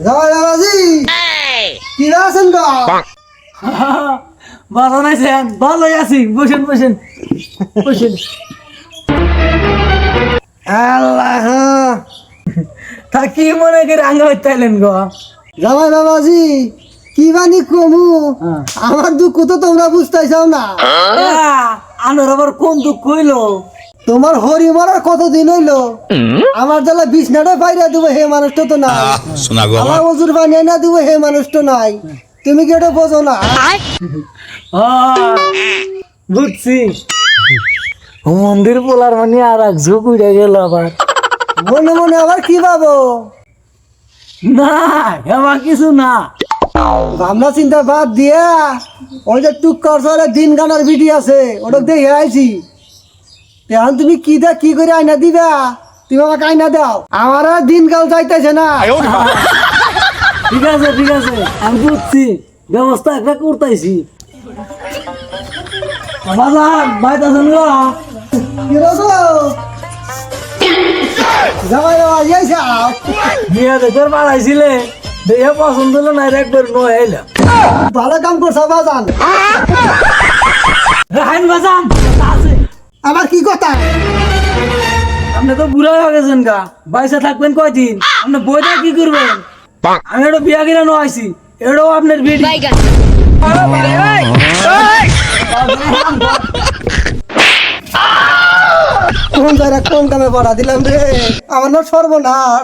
বাবাজি কি আছেন গো? ভালো নাইছেন? ভালোই আছি, বসেন বসেন বসেন। আল্লাহ তা কি মনে করে আঙ্গা হইতাইলেন গো? জামাই বাবাজি কি বানি কমু আমার দুঃখ তো তোমরা বুঝতেছাও না। আনোর আবার কোন দুঃখ হইলো? তোমার হরি মরার কতদিন হইলো, আমার জ্বালা বিছনাটা বাইরে দেবো হে মানুষটা তো নাই, আমার ওজুর বানিয়ে না দেবো হে মানুষটা নাই। তুমি কি এটা বোঝো না? বুঝছি, মন্দির পোলার মানে আর এক ঝুঁক উঠে গেল আবার। মনে মনে আবার কি ভাবো? না এবার কিছু না। ভাবনা চিন্তা বাদ দিয়া ওই যে টুক করছে দিন গানার ভিডিও আছে ওটা দেখে আইছি। এখন তুমি কি করে আয়না দিবা? তুমি আমাকে আয়না দাও, আমার আর দিনকাল যাইতেছে না। ঠিক আছে ঠিক আছে, আমি বুঝছি, ব্যবস্থা একটা করতেছি। বাজার বাইতাছেন গো? কি রকম? জামাই বাবা যাইছাও? বিয়ে দেখে বাড়াইছিলে, দেখে পছন্দ হলো না, একবার নয় এলাম। ভালো কাম করছো বাজান। রাহাইন বাজান আছে। আমার কি কথা? আপনি তো বুড়া হয়ে গেছেন গা, বাইসা থাকবেন কয়দিন? আপনি বইটা কি করবেন? আমি একটা বিয়া কিনে আইছি, এটাও আপনার বিয়ে। কোন জায়গা কোন কামে পড়া দিলাম রে, আমার না সর্বনাশ।